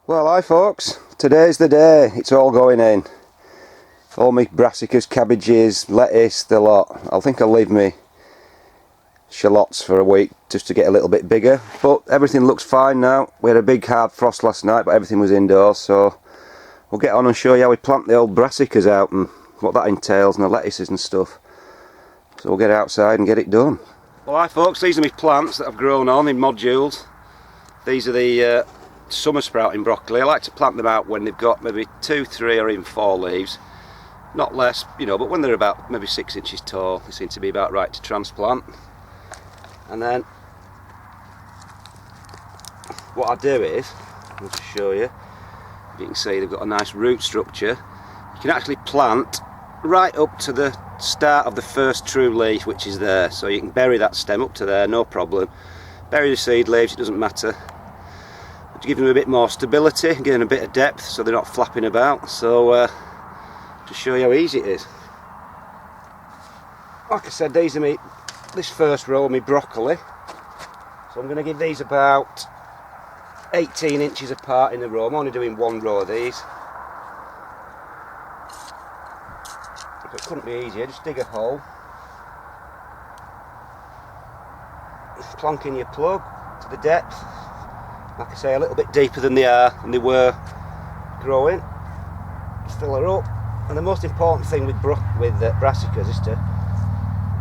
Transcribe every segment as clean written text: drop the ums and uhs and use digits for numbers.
Well, hi folks, today's the day, it's all going in. All my brassicas, cabbages, lettuce, the lot. I think I'll leave me shallots for a week just to get a little bit bigger, but everything looks fine now. We had a big hard frost last night, but everything was indoors, so we'll get on and show you how we plant the old brassicas out and what that entails, and the lettuces and stuff. So we'll get outside and get it done. Well, hi folks, these are my plants that I've grown on in modules. These are the summer sprouting broccoli. I like to plant them out when they've got maybe 2, 3 or even 4 leaves, not less, you know, but when they're about maybe 6 inches tall they seem to be about right to transplant. And then what I do is, I'll just show you, you can see they've got a nice root structure. You can actually plant right up to the start of the first true leaf, which is there, so you can bury that stem up to there, no problem. Bury the seed leaves, it doesn't matter. To give them a bit more stability and give them a bit of depth so they're not flapping about. So to show you how easy it is. Like I said, these are this first row of my broccoli. So I'm going to give these about 18 inches apart in the row. I'm only doing one row of these. If it couldn't be easier, just dig a hole. Plonk in your plug to the depth. Like I say, a little bit deeper than they are and they were growing. Fill her up, and the most important thing with brassicas is to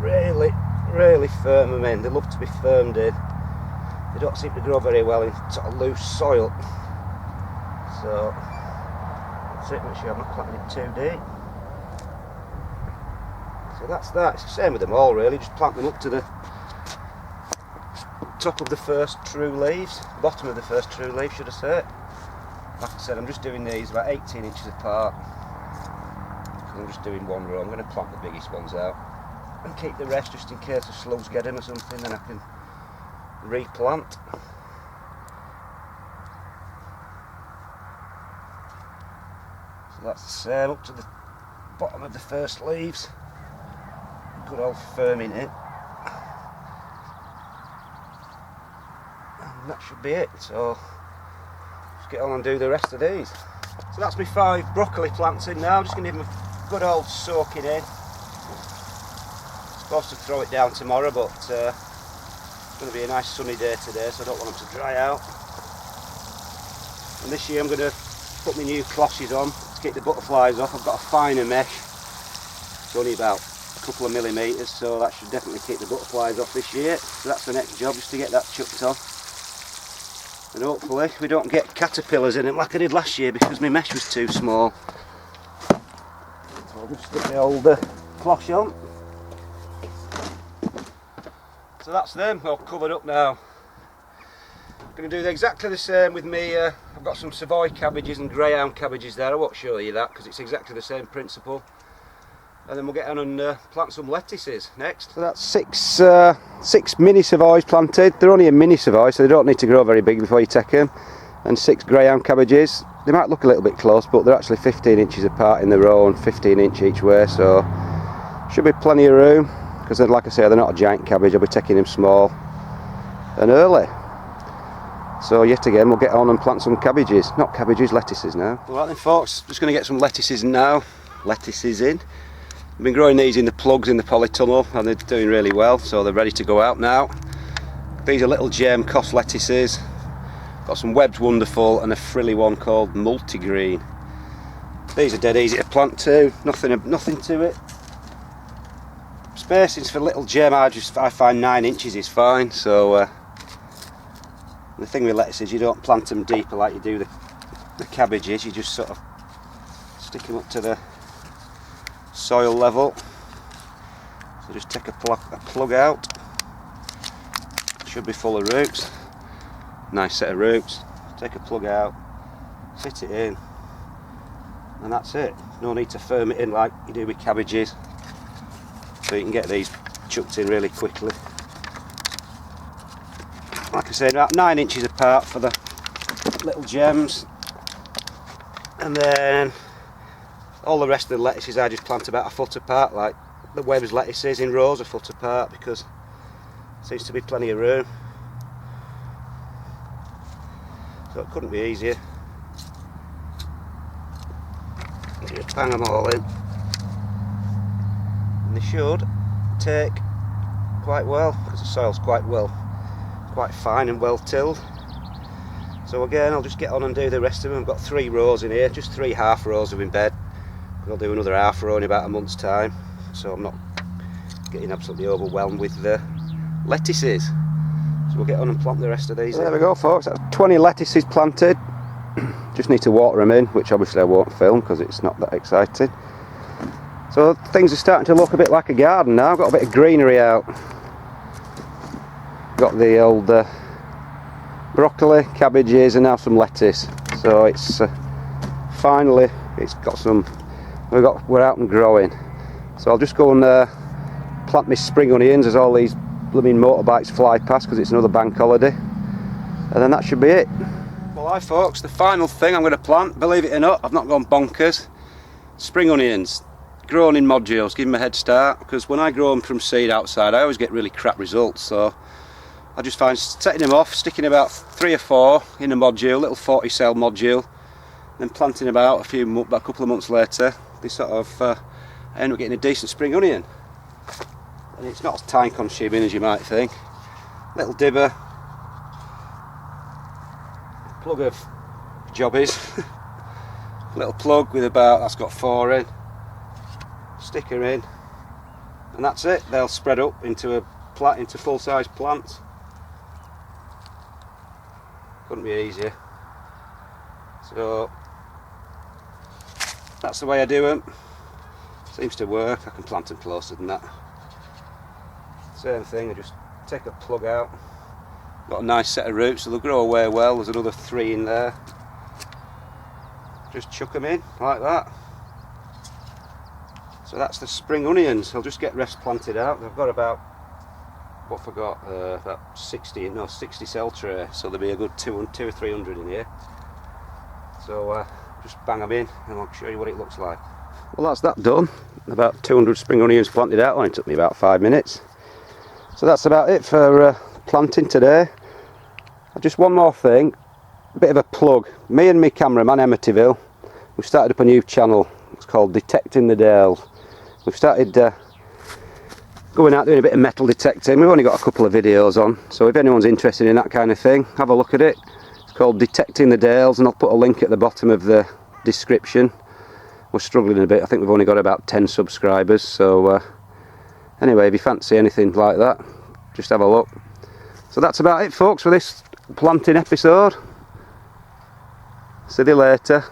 really firm them in. They love to be firmed in. They don't seem to grow very well in sort of loose soil. So that's it. Make sure I'm not planting it too deep. So that's that. It's the same with them all really. Just plant them up to the top of the first true leaves, bottom of the first true leaf should I say. Like I said, I'm just doing these about 18 inches apart. I'm just doing one row. I'm going to plant the biggest ones out and keep the rest just in case the slugs get in or something, then I can replant. So that's the same up to the bottom of the first leaves. Good old firming it. That should be it, so just get on and do the rest of these. So that's my 5 broccoli plants in now. I'm just going to give them a good old soaking in. I'm supposed to throw it down tomorrow, but it's going to be a nice sunny day today, so I don't want them to dry out. And this year I'm going to put my new cloches on to keep the butterflies off. I've got a finer mesh, it's only about a couple of millimetres, so that should definitely keep the butterflies off this year. So that's the next job, just to get that chucked on. And hopefully we don't get caterpillars in it like I did last year because my mesh was too small. So I'll just stick the old cloche on. So that's them, all covered up now. I'm going to do exactly the same with me. I've got some Savoy cabbages and greyhound cabbages there. I won't show you that because it's exactly the same principle. And then we'll get on and plant some lettuces next. So that's 6 mini Savoys planted. They're only a mini Savoy, so they don't need to grow very big before you take them. And 6 greyhound cabbages. They might look a little bit close, but they're actually 15 inches apart in the row and 15 inch each way, so should be plenty of room. Because like I say, they're not a giant cabbage. I'll be taking them small and early. So yet again, we'll get on and plant some cabbages. Not cabbages, lettuces now. All right then folks, just going to get some lettuces now. Lettuces in. I've been growing these in the plugs in the polytunnel and they're doing really well, so they're ready to go out now. These are little gem cost lettuces. Got some Webb's Wonderful and a frilly one called Multigreen. These are dead easy to plant too, nothing to it. Spacings for little gem, I find 9 inches is fine. So the thing with lettuce is you don't plant them deeper like you do the cabbages. You just sort of stick them up to the soil level. So just take a plug out. Should be full of roots. Nice set of roots. Take a plug out, fit it in, and that's it. No need to firm it in like you do with cabbages. So you can get these chucked in really quickly. Like I said, about 9 inches apart for the little gems. And then all the rest of the lettuces I just plant about a foot apart, like the Webb's lettuces in rows a foot apart, because there seems to be plenty of room. So it couldn't be easier. Just bang them all in. And they should take quite well, because the soil's quite fine and well tilled. So again, I'll just get on and do the rest of them. I've got 3 rows in here, just 3 half rows of in bed. I'll do another half row in about a month's time, so I'm not getting absolutely overwhelmed with the lettuces. So we'll get on and plant the rest of these. There we go, folks, that's 20 lettuces planted. Just need to water them in, which obviously I won't film because it's not that exciting. So things are starting to look a bit like a garden now. I've got a bit of greenery out. Got the old broccoli, cabbages, and now some lettuce. So it's finally, it's got some. We're out and growing. So I'll just go and plant my spring onions as all these blooming motorbikes fly past, because it's another bank holiday, and then that should be it. Well, hi folks, the final thing I'm going to plant, believe it or not, I've not gone bonkers. Spring onions, grown in modules, give them a head start, because when I grow them from seed outside I always get really crap results. So I just find setting them off, sticking about 3 or 4 in a module, little 40 cell module, then planting about a couple of months later, they sort of I end up getting a decent spring onion. And it's not as time consuming as you might think. Little dibber, plug of jobbies, little plug with about, that's got 4 in, stick her in, and that's it. They'll spread up into full size plants. Couldn't be easier. So that's the way I do them. Seems to work. I can plant them closer than that. Same thing, I just take a plug out. Got a nice set of roots, so they'll grow away well. There's another 3 in there. Just chuck them in like that. So that's the spring onions. I'll just get rest planted out. I've got about, what have I got? About 60 cell tray, so there'll be a good 200 or 300 in here. So just bang them in and I'll show you what it looks like. Well, that's that done. About 200 spring onions planted out. Only took me about 5 minutes. So that's about it for planting today. Just one more thing, a bit of a plug. Me and my cameraman Emityville, we've started up a new channel. It's called Detecting the Dales. We've started going out doing a bit of metal detecting. We've only got a couple of videos on, so if anyone's interested in that kind of thing, have a look at it. It's called Detecting the Dales, and I'll put a link at the bottom of the description. We're struggling a bit. I think we've only got about 10 subscribers, so anyway, if you fancy anything like that, just have a look. So that's about it, folks, for this planting episode. See you later.